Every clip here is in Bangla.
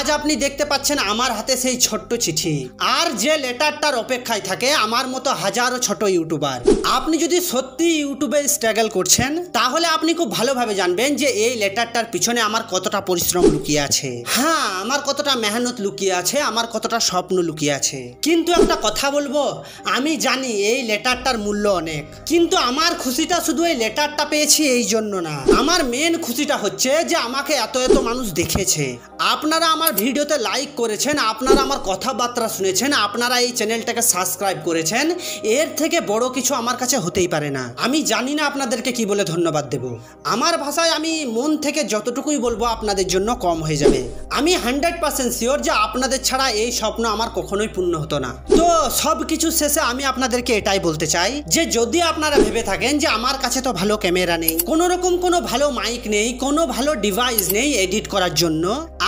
আজ আপনি দেখতে পাচ্ছেন আমার হাতে সেই ছোট্ট চিঠি, আর যে লেটারটার অপেক্ষায় থাকে আমার মতো হাজারো ছোট ইউটিউবার। আপনি যদি সত্যি ইউটিউবে স্ট্রাগল করছেন তাহলে আপনি খুব ভালোভাবে জানবেন যে এই লেটারটার পিছনে আমার কতটা পরিশ্রম লুকিয়ে আছে। হ্যাঁ, আমার কতটা মেহনত লুকিয়ে আছে, আমার কতটা স্বপ্ন লুকিয়ে আছে। কিন্তু একটা কথা বলবো, আমি জানি এই লেটারটার মূল্য অনেক, কিন্তু আমার খুশিটা শুধু এই লেটারটা পেয়েছি এই জন্য না। আমার মেন খুশিটা হচ্ছে যে আমাকে এত এত মানুষ দেখেছে, আপনারা আমার ভিডিওতে লাইক করেছেন, আপনারা আমার কথাবার্তা শুনেছেন, আপনারা এই চ্যানেলটাকে সাবস্ক্রাইব করেছেন। এর থেকে বড় কিছু আমার কাছে হতেই পারে না। আমি জানি না আপনাদেরকে কি বলে ধন্যবাদ দেব। আমার ভাষায় আমি মন থেকে যতটুকুই বলবো আপনাদের জন্য কম হয়ে যাবে। আমি 100% শিওর যে আপনাদের ছাড়া এই স্বপ্ন আমার কখনোই পূর্ণ হতো না। তো সব কিছু শেষে আমি আপনাদেরকে এটাই বলতে চাই যে যদি আপনারা ভেবে থাকেন যে আমার কাছে তো ভালো ক্যামেরা নেই, কোনো রকম কোনো ভালো মাইক নেই, কোনো ভালো ডিভাইস নেই এডিট করার জন্য,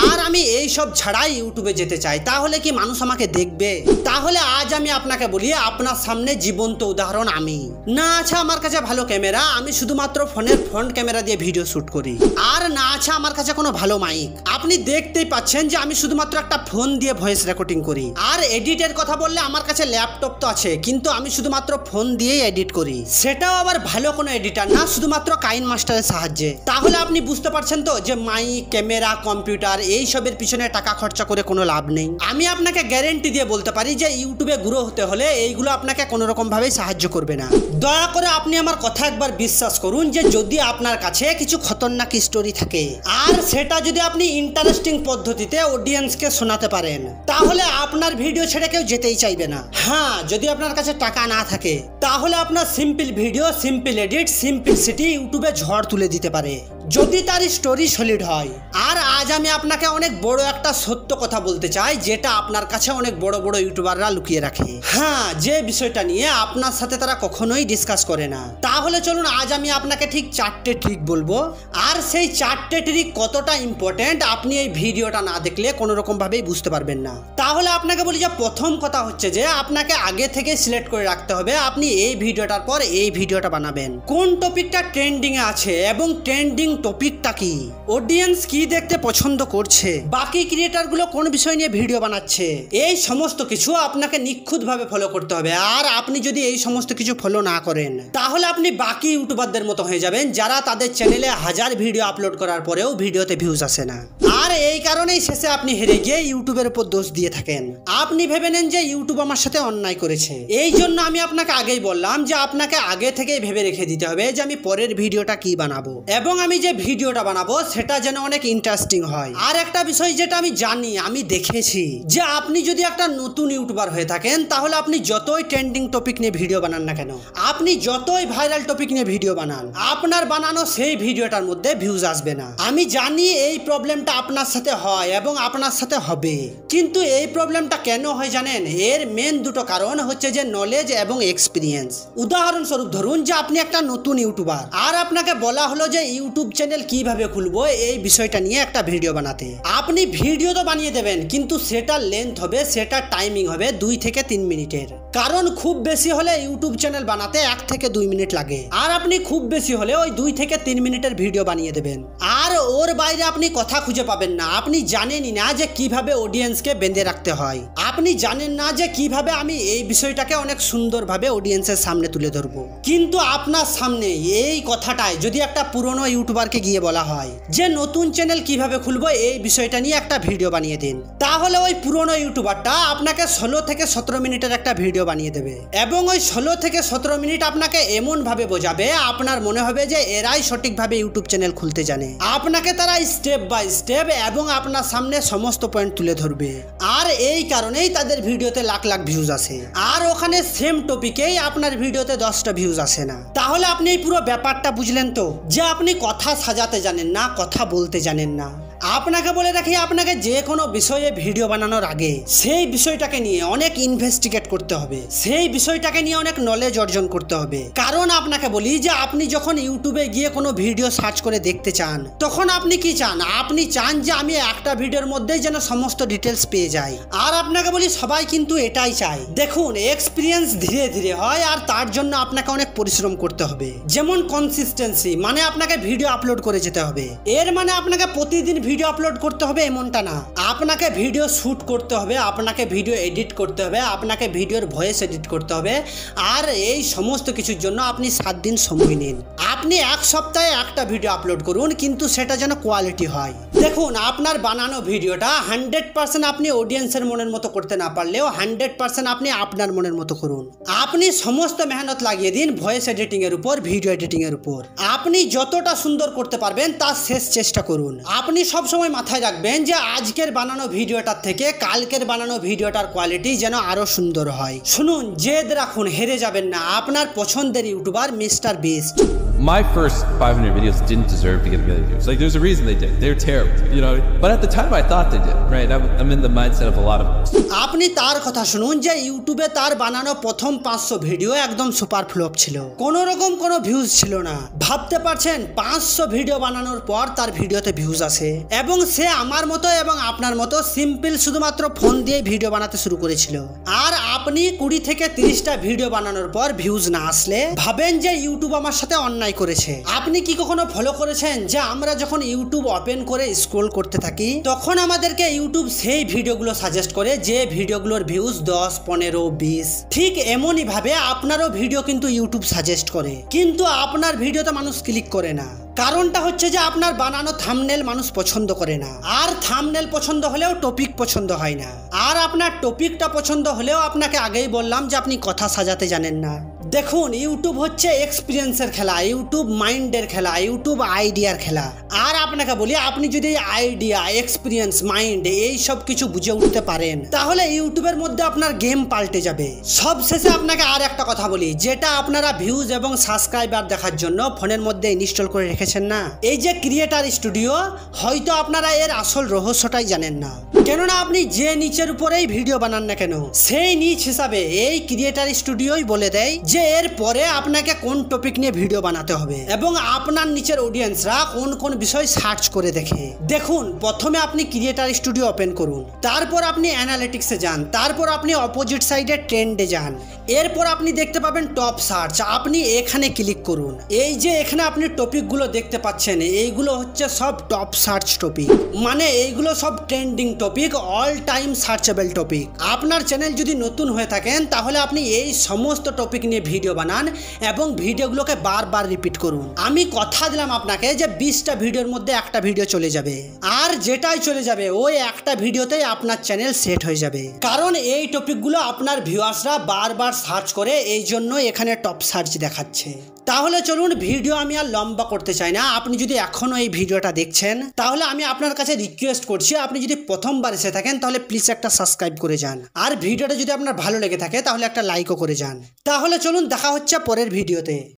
আর আমি এই সব ছাড়াই ইউটিউবে যেতে চাই, তাহলে কি মানুষ আমাকে দেখবে? তাহলে আজ আমি আপনাকে বলি, আপনার সামনে জীবন্ত উদাহরণ আমি। না আছে আমার কাছে ভালো ক্যামেরা, আমি শুধুমাত্র ফোনের ফ্রন্ট ক্যামেরা দিয়ে ভিডিও শুট করি, আর না আছে আমার কাছে কোনো ভালো মাইক। আপনি দেখতেই পাচ্ছেন যে আমি শুধুমাত্র একটা ফোন দিয়ে ভয়েস রেকর্ডিং করি। আর এডিটের কথা বললে আমার কাছে ল্যাপটপ তো আছে, কিন্তু আমি শুধুমাত্র ফোন দিয়েই এডিট করি, সেটাও আবার ভালো কোনো এডিটার না, শুধুমাত্র কাইন মাস্টারের সাহায্যে। তাহলে আপনি বুঝতে পারছেন তো যে মাইক, ক্যামেরা, কম্পিউটার এইসবের পিছনে টাকা খরচা করে কোনো লাভ নেই। আমি আপনাকে গ্যারেন্টি দিয়ে বলতে পারি যে ইউটিউবে গ্রো হতে হলে এইগুলো আপনাকে কোনো রকম ভাবেই সাহায্য করবে না। দয়া করে আপনি আমার কথা একবার বিশ্বাস করুন যে যদি আপনার কাছে কিছু খতরনাক স্টোরি থাকে, আর সেটা যদি আপনি ইন্টারেস্টিং পদ্ধতিতে অডিয়েন্সকে শোনাতে পারেন, তাহলে আপনার ভিডিও ছেড়ে কেউ যেতেই চাইবে না। হ্যাঁ, যদি আপনার কাছে টাকা না থাকে তাহলে আপনার simple video, simple edit, simplicity ইউটিউবে ঝড় তুলে দিতে পারে, যদি তার স্টোরি সলিড হয়। আর আজ আমি আপনাকে অনেক বড় একটা সত্য কথা বলতে চাই, যেটা আপনার কাছে অনেক বড় বড় ইউটিউবাররা লুকিয়ে রাখে। হ্যাঁ, যে বিষয়টা নিয়ে আপনার সাথে তারা কখনোই ডিসকাস করে না। তাহলে চলুন আজ আমি আপনাকে ঠিক 4টে ট্রিক বলবো, আর সেই 4টে ট্রিক কতটা ইম্পর্টেন্ট আপনি এই ভিডিওটা না দেখলে কোনো রকম ভাবেই বুঝতে পারবেন না। তাহলে আপনাকে বলি যে প্রথম কথা হচ্ছে যে আপনাকে আগে থেকে সিলেক্ট করে রাখতে হবে আপনি এই ভিডিওটার পর এই ভিডিওটা বানাবেন, কোন টপিকটা ট্রেন্ডিং এ আছে এবং ট্রেন্ডিং টপিকটা কি, অডিয়েন্স কি দেখতে পছন্দ করছে, বাকি ক্রিয়েটার গুলো কোন বিষয় নিয়ে ভিডিও বানাচ্ছে, এই সমস্ত কিছু আপনাকে নিখুঁতভাবে ফলো করতে হবে। আর আপনি যদি এই সমস্ত কিছু ফলো না করেন তাহলে আপনি বাকি ইউটিউবারদের মতো হয়ে যাবেন, যারা তাদের চ্যানেলে 1000 ভিডিও আপলোড করার পরেও ভিডিওতে ভিউজ আসে না। আর এই কারণেই শেষে আপনি হেরে গিয়ে ইউটিউবের উপর দোষ দিয়ে থাকেন। আপনি ভেবে নেন যে ইউটিউব আমার সাথে অন্যায় করেছে। এই জন্য আমি আপনাকে আগেই বললাম যে আপনাকে আগে থেকেই ভেবে রেখে দিতে হবে যে আমি পরের ভিডিওটা কি বানাবো, এবং আমি যে ভিডিওটা বানাবো সেটা যেন অনেক ইন্টারেস্টিং হয়। আর একটা বিষয় যেটা আমি জানি, আমি দেখেছি যে আপনি যদি একটা নতুন ইউটিউবার হয়ে থাকেন তাহলে আপনি যতই ট্রেন্ডিং টপিক নিয়ে ভিডিও বানান না কেন, আপনি যতই ভাইরাল টপিক নিয়ে ভিডিও বানান, আপনার বানানো সেই ভিডিওটার মধ্যে ভিউজ আসবে না। আমি জানি এই প্রবলেমটা আপনার সাথে হয় এবং আপনার সাথে হবে, কিন্তু এই প্রবলেমটা কেন হয় জানেন? এর মেন দুটো কারণ হচ্ছে যে নলেজ এবং এক্সপিরিয়েন্স। উদাহরণস্বরূপ ধরুন যে আপনি একটা নতুন ইউটিউবার, আর আপনাকে বলা হলো যে ইউটিউব চ্যানেল কিভাবে খুলবো এই বিষয়টা নিয়ে একটা ভিডিও বানাতে। আপনি ভিডিও তো বানিয়ে দেবেন, কিন্তু সেটা লেন্থ হবে, সেটা টাইমিং হবে 2 থেকে 3 মিনিটের, কারণ খুব বেশি হলে ইউটিউব চ্যানেল বানাতে 1 থেকে 2 মিনিট লাগে, আর আপনি খুব বেশি হলে ওই 2 থেকে 3 মিনিটের ভিডিও বানিয়ে দেবেন। আর ওর বাইরে আপনি কথা খুঁজে পাবেন না। আপনি জানেনই না যে কিভাবে অডিয়েন্সকে বেঁধে রাখতে হয়, আপনি জানেন না যে কিভাবে আমি এই বিষয়টাকে অনেক সুন্দরভাবে অডিয়েন্সের সামনে তুলে ধরবো। কিন্তু আপনার সামনে এই কথাটাই যদি একটা পুরনো ইউটিউবারকে গিয়ে বলা হয় যে নতুন চ্যানেল কিভাবে খুলবো এই বিষয়টা নিয়ে একটা ভিডিও বানিয়ে দিন, তাহলে ওই পুরনো ইউটিউবারটা আপনাকে 16 থেকে 17 মিনিটের একটা ভিডিও বানিয়ে দেবে, এবং ওই 16 থেকে 17 মিনিট আপনাকে এমন ভাবে বোঝাবে আপনার মনে হবে যে এরাই সঠিকভাবে ইউটিউব চ্যানেল খুলতে জানে। আপনাকে তারা স্টেপ বাই স্টেপ এবং আপনার সামনে সমস্ত পয়েন্ট তুলে ধরবে, আর এই কারণেই তাদের ভিডিওতে লাখ লাখ ভিউজ আসে, আর ওখানে সেম টপিকেই আপনার ভিডিওতে 10টা ভিউজ আসে না। তাহলে আপনি এই পুরো ব্যাপারটা বুঝলেন তো, যে আপনি কথা সাজাতে জানেন না, কথা বলতে জানেন না। আপনাকে বলে রাখি, আপনাকে যে কোনো বিষয়ে ভিডিও বানানোর আগে সেই বিষয়টাকে নিয়ে অনেক ইনভেস্টিগেট করতে হবে, সেই বিষয়টাকে নিয়ে অনেক নলেজ অর্জন করতে হবে। কারণ আপনাকে বলি যে আপনি যখন ইউটিউবে গিয়ে কোনো ভিডিও সার্চ করে দেখতে চান, তখন আপনি কি চান? আপনি চান যে আমি একটা ভিডিওর মধ্যেই যেন সমস্ত ডিটেলস পেয়ে যাই। আর আপনাকে বলি সবাই কিন্তু এটাই চায়। দেখুন, এক্সপিরিয়েন্স ধীরে ধীরে হয়, আর তার জন্য আপনাকে অনেক পরিশ্রম করতে হবে। যেমন কনসিস্টেন্সি, মানে আপনাকে ভিডিও আপলোড করে যেতে হবে। এর মানে আপনাকে প্রতিদিন ভিডিও আপলোড করতে হবে এমনটা না, আপনাকে ভিডিও শ্যুট করতে হবে, আপনাকে ভিডিও এডিট করতে হবে, আপনাকে ভিডিওর ভয়েস এডিট করতে হবে। আর এই সমস্ত কিছুর জন্য আপনি 7 দিন সময় নিন। আপনি এক সপ্তাহে একটা ভিডিও আপলোড করুন, কিন্তু সেটা যেন কোয়ালিটি হয়। দেখুন, আপনার বানানো ভিডিওটা 100% আপনি অডিয়েন্সের মনের মতো করতে না পারলেও 100% আপনি আপনার মনের মতো করুন। আপনি সমস্ত মেহনত লাগিয়ে দিন ভয়েস এডিটিং এর উপর, ভিডিও এডিটিং এর উপর। আপনি যতটা সুন্দর করতে পারবেন তার শেষ চেষ্টা করুন। আপনি সব সময় মাথায় রাখবেন যে আজকের বানানো ভিডিওটার থেকে কালকের বানানো ভিডিওটার কোয়ালিটি যেন আরো সুন্দর হয়। শুনুন, জেদ রাখুন, হেরে যাবেন না। আপনার পছন্দের YouTuber mister beast. My first 500 videos didn't deserve to get a million views. Like, there's a reason they did. They're terrible, you know. But at the time, I thought they did. Right? I'm in the mindset of a lot of us. আপনি তার কথা শুনুন যে ইউটিউবে তার বানানো প্রথম 500 ভিডিও একদম সুপার ফ্লপ ছিল, কোনো রকম কোনো ভিউজ ছিল না। ভাবতে পারছেন 500 ভিডিও বানানোর পর তার ভিডিওতে ভিউজ আসে, এবং সে আমার মতো এবং আপনার মতো সিম্পল শুধুমাত্র ফোন দিয়ে ভিডিও বানাতে শুরু করেছিল। আর আপনি 20 থেকে 30টা ভিডিও বানানোর পর ভিউজ না আসলে ভাবেন যে ইউটিউব আমার সাথে অন্যায় করেছে। আপনি কি কখনো ফলো করেছেন যে আমরা যখন ইউটিউব ওপেন করে স্ক্রল করতে থাকি তখন আমাদেরকে ইউটিউব সেই ভিডিওগুলো সাজেস্ট করে যে ভিডিওগুলোর ভিউজ 10, 15, 20। ঠিক এমনই ভাবে আপনারও ভিডিও কিন্তু ইউটিউব সাজেস্ট করে, কিন্তু আপনার ভিডিওতে মানুষ ক্লিক করে না। কারণটা হচ্ছে যে আপনার বানানো থাম্বনেল মানুষ পছন্দ করে না, আর থাম্বনেল পছন্দ হলেও টপিক পছন্দ হয় না। আর আপনার টপিকটা পছন্দ হলেও আপনাকে আগেই বললাম যে আপনি কথা সাজাতে জানেন না। দেখুন, ইউটিউব হচ্ছে এক্সপিরিয়েন্সের খেলা, ইউটিউব মাইন্ডের খেলা, ইউটিউব আইডিয়ার খেলা। আর আপনাকে বলি, আপনি যদি আইডিয়া, এক্সপিরিয়েন্স, মাইন্ড এই সব কিছু বুঝে উঠতে পারেন তাহলে ইউটিউবের মধ্যে আপনার গেম পাল্টে যাবে। সব শেষে আপনাকে আর একটা কথা বলি, যেটা আপনারা ভিউজ এবং সাবস্ক্রাইবার দেখার জন্য ফোনের মধ্যে ইনস্টল করে রেখেছেন না, এই যে ক্রিয়েটার স্টুডিও, হয়তো আপনারা এর আসল রহস্যটাই জানেন না। কেননা আপনি যে নিচের উপরেই ভিডিও বানান না কেন, সেই নিচ হিসাবে এই ক্রিয়েটার স্টুডিওই বলে দেয় যে এর পরে আপনাকে কোন টপিক নিয়ে ভিডিও বানাতে হবে এবং আপনার নিচের অডিয়েন্সরা কোন কোন বিষয় সার্চ করে দেখে। দেখুন, প্রথমে আপনি ক্রিয়েটার স্টুডিও ওপেন করুন, তারপর আপনি অ্যানালিটিক্সে যান, তারপর আপনি অপোজিট সাইডে ট্রেন্ডে যান, এরপর আপনি দেখতে পাবেন টপ সার্চ। আপনি এখানে ক্লিক করুন। এই যে এখানে আপনি টপিকগুলো দেখতে পাচ্ছেন, এইগুলো হচ্ছে সব টপ সার্চ টপিক, মানে এইগুলো সব trending topic, all time searchable topic. আপনার চ্যানেল যদি নতুন হয়ে থাকেন তাহলে আপনি এই সমস্ত টপিক নিয়ে ভিডিও বানান এবং ভিডিওগুলোকে বারবার রিপিট করুন। আমি কথা দিলাম আপনাকে যে 20টা ভিডিওর মধ্যে একটা ভিডিও চলে যাবে, আর যেটাই চলে যাবে ওই একটা ভিডিওতেই আপনার চ্যানেল সেট হয়ে যাবে। কারণ এই টপিকগুলো আপনার ভিউয়ার্সরা বারবার সার্চ করে, এই জন্য এখানে টপ সার্চ দেখাচ্ছে। তাহলে চলুন, ভিডিও আমি আর লম্বা করতে চাই না। আপনি যদি এখনও এই ভিডিওটা দেখছেন তাহলে আমি আপনার কাছে রিকোয়েস্ট করছি, আপনি যদি প্রথমবার এসে থাকেন তাহলে প্লিজ একটা সাবস্ক্রাইব করে যান, আর ভিডিওটা যদি আপনার ভালো লেগে থাকে তাহলে একটা লাইকও করে যান। তাহলে চলুন, দেখা হচ্ছে পরের ভিডিওতে।